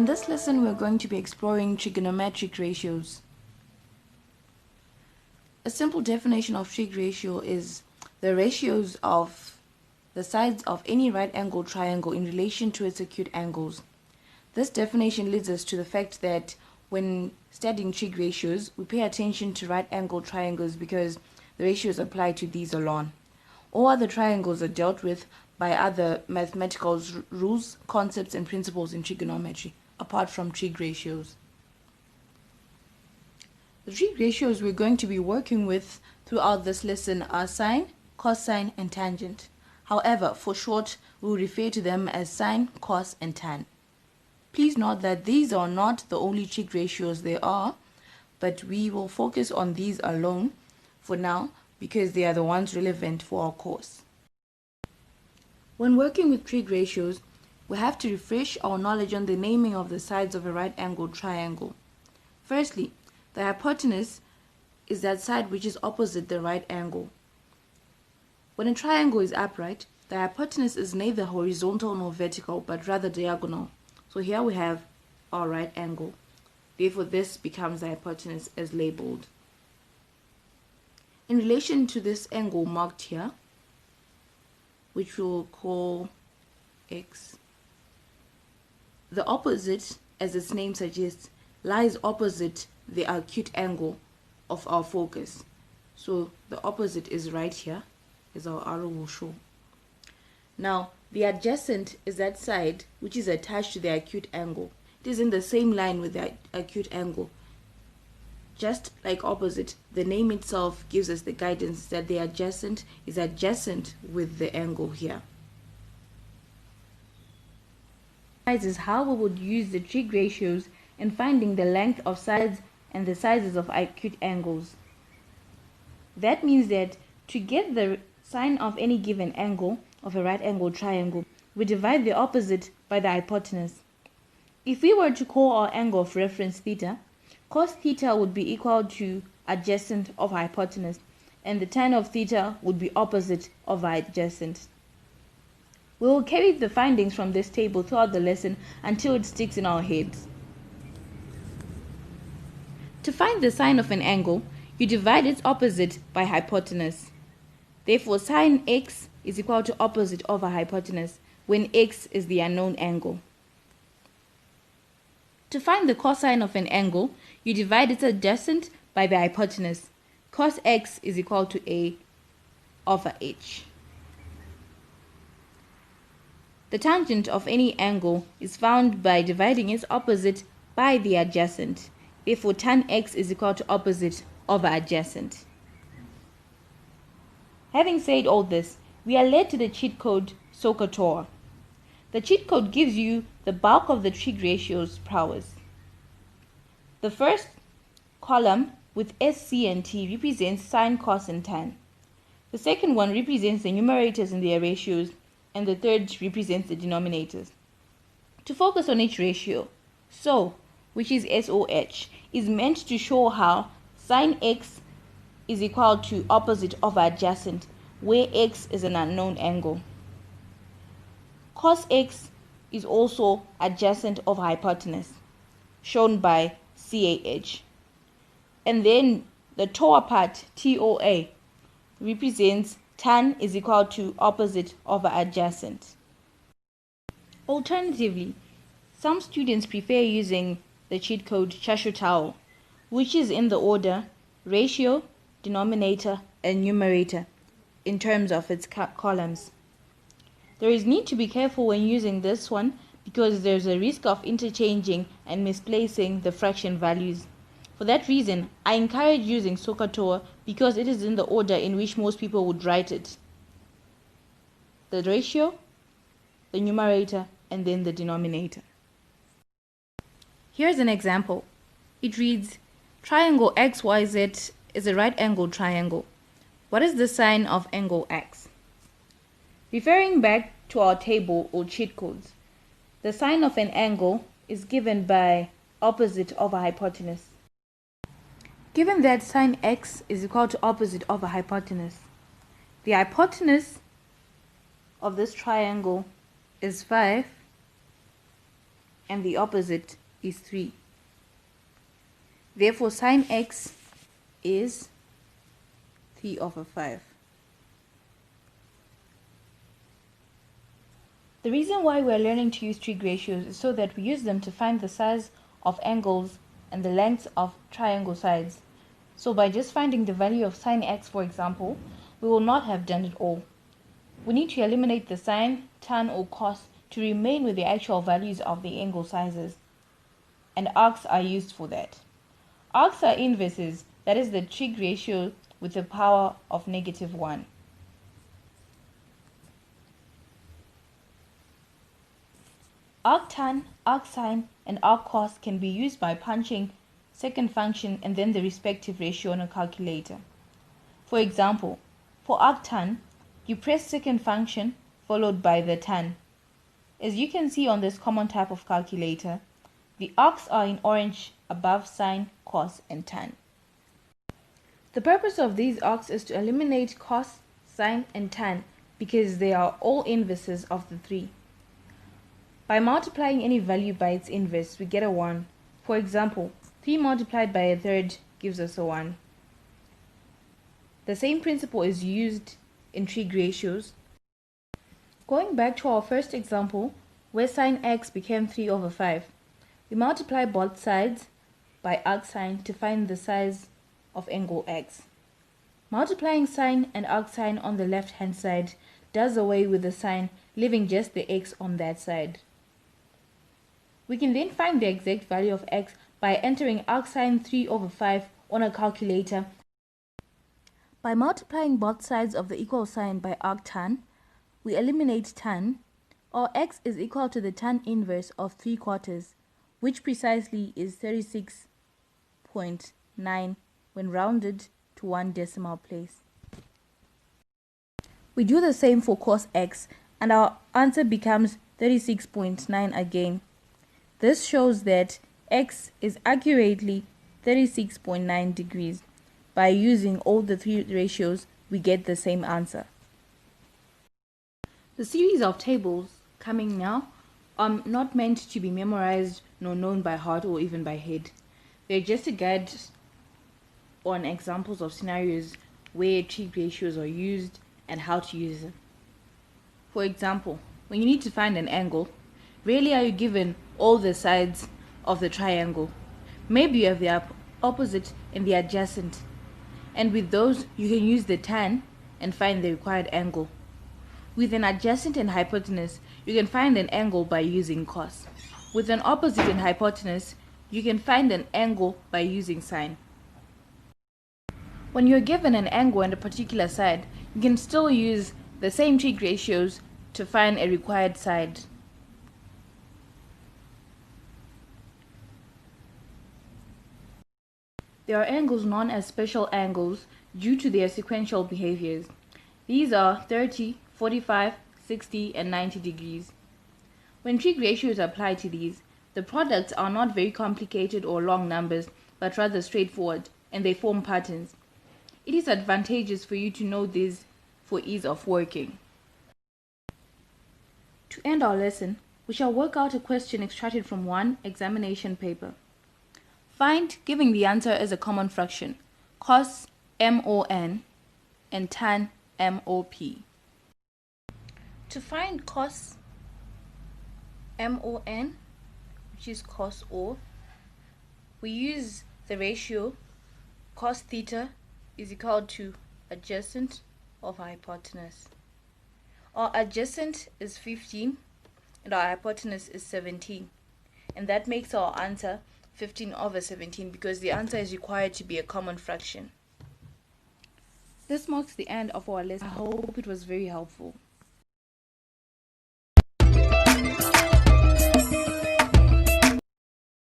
In this lesson, we're going to be exploring trigonometric ratios. A simple definition of trig ratio is the ratios of the sides of any right-angled triangle in relation to its acute angles. This definition leads us to the fact that when studying trig ratios, we pay attention to right-angled triangles because the ratios apply to these alone. All other triangles are dealt with by other mathematical rules, concepts, and principles in trigonometry, apart from trig ratios. The trig ratios we're going to be working with throughout this lesson are sine, cosine, and tangent. However, for short, we'll refer to them as sine, cos, and tan. Please note that these are not the only trig ratios there are, but we will focus on these alone for now because they are the ones relevant for our course. When working with trig ratios, we have to refresh our knowledge on the naming of the sides of a right-angled triangle. Firstly, the hypotenuse is that side which is opposite the right angle. When a triangle is upright, the hypotenuse is neither horizontal nor vertical, but rather diagonal. So here we have our right angle. Therefore, this becomes the hypotenuse as labeled. In relation to this angle marked here, which we'll call x, the opposite, as its name suggests, lies opposite the acute angle of our focus. So the opposite is right here, as our arrow will show. Now, the adjacent is that side which is attached to the acute angle. It is in the same line with the acute angle. Just like opposite, the name itself gives us the guidance that the adjacent is adjacent with the angle here. This is how we would use the trig ratios in finding the length of sides and the sizes of acute angles. That means that to get the sine of any given angle of a right-angled triangle, we divide the opposite by the hypotenuse. If we were to call our angle of reference theta, cos theta would be equal to adjacent of hypotenuse, and the tan of theta would be opposite of adjacent. We will carry the findings from this table throughout the lesson until it sticks in our heads. To find the sine of an angle, you divide its opposite by hypotenuse. Therefore, sine x is equal to opposite over hypotenuse when x is the unknown angle. To find the cosine of an angle, you divide its adjacent by the hypotenuse. Cos x is equal to a over h. The tangent of any angle is found by dividing its opposite by the adjacent. Therefore, tan x is equal to opposite over adjacent. Having said all this, we are led to the cheat code SOHCAHTOA. The cheat code gives you the bulk of the trig ratios powers. The first column with S, C, and T represents sine, cos, and tan. The second one represents the numerators and their ratios, and the third represents the denominators. To focus on each ratio, SO, which is SOH, is meant to show how sine x is equal to opposite over adjacent, where x is an unknown angle. Cos x is also adjacent of hypotenuse, shown by CAH. And then the TOA part, TOA, represents tan is equal to opposite over adjacent. Alternatively, some students prefer using the cheat code SOHCAHTOA, which is in the order ratio, denominator, and numerator in terms of its columns. There is need to be careful when using this one because there's a risk of interchanging and misplacing the fraction values. For that reason, I encourage using SOHCAHTOA because it is in the order in which most people would write it. The ratio, the numerator, and then the denominator. Here's an example. It reads, triangle XYZ is a right-angled triangle. What is the sine of angle X? Referring back to our table or cheat codes, the sine of an angle is given by opposite over hypotenuse. Given that sine x is equal to opposite over hypotenuse, the hypotenuse of this triangle is 5 and the opposite is 3. Therefore, sine x is 3/5. The reason why we're learning to use trig ratios is so that we use them to find the size of angles and the lengths of triangle sides. So by just finding the value of sine x, for example, we will not have done it all. We need to eliminate the sine, tan, or cos to remain with the actual values of the angle sizes. And arcs are used for that. Arcs are inverses, that is the trig ratio with the power of -1. Arctan, arcsine, and arccos can be used by punching second function and then the respective ratio on a calculator. For example, for arctan, you press second function followed by the tan. As you can see on this common type of calculator, the arcs are in orange above sine, cos, and tan. The purpose of these arcs is to eliminate cos, sine, and tan because they are all inverses of the 3. By multiplying any value by its inverse, we get a 1. For example, 3 multiplied by a third gives us a 1. The same principle is used in trig ratios. Going back to our first example, where sine x became 3/5, we multiply both sides by arcsine to find the size of angle x. Multiplying sine and arcsine on the left-hand side does away with the sine, leaving just the x on that side. We can then find the exact value of x by entering arcsine 3/5 on a calculator. By multiplying both sides of the equal sign by arctan, we eliminate tan, or x is equal to the tan inverse of 3/4, which precisely is 36.9 when rounded to 1 decimal place. We do the same for cos x, and our answer becomes 36.9 again. This shows that x is accurately 36.9 degrees. By using all the 3 ratios, we get the same answer. The series of tables coming now are not meant to be memorized nor known by heart or even by head. They're just a guide on examples of scenarios where trig ratios are used and how to use them. For example, when you need to find an angle, rarely are you given all the sides of the triangle. Maybe you have the opposite and the adjacent, and with those you can use the tan and find the required angle. With an adjacent and hypotenuse, you can find an angle by using cos. With an opposite and hypotenuse, you can find an angle by using sine. When you're given an angle and a particular side, you can still use the same trig ratios to find a required side. There are angles known as special angles due to their sequential behaviors. These are 30, 45, 60, and 90 degrees. When trig ratios apply to these, the products are not very complicated or long numbers, but rather straightforward, and they form patterns. It is advantageous for you to know these for ease of working. To end our lesson, we shall work out a question extracted from one examination paper. Find, giving the answer as a common fraction, cos MON and tan MOP. To find cos MON, which is cos O, we use the ratio cos theta is equal to adjacent of hypotenuse. Our adjacent is 15 and our hypotenuse is 17, and that makes our answer 15/17 because the answer is required to be a common fraction. This marks the end of our lesson. I hope it was very helpful.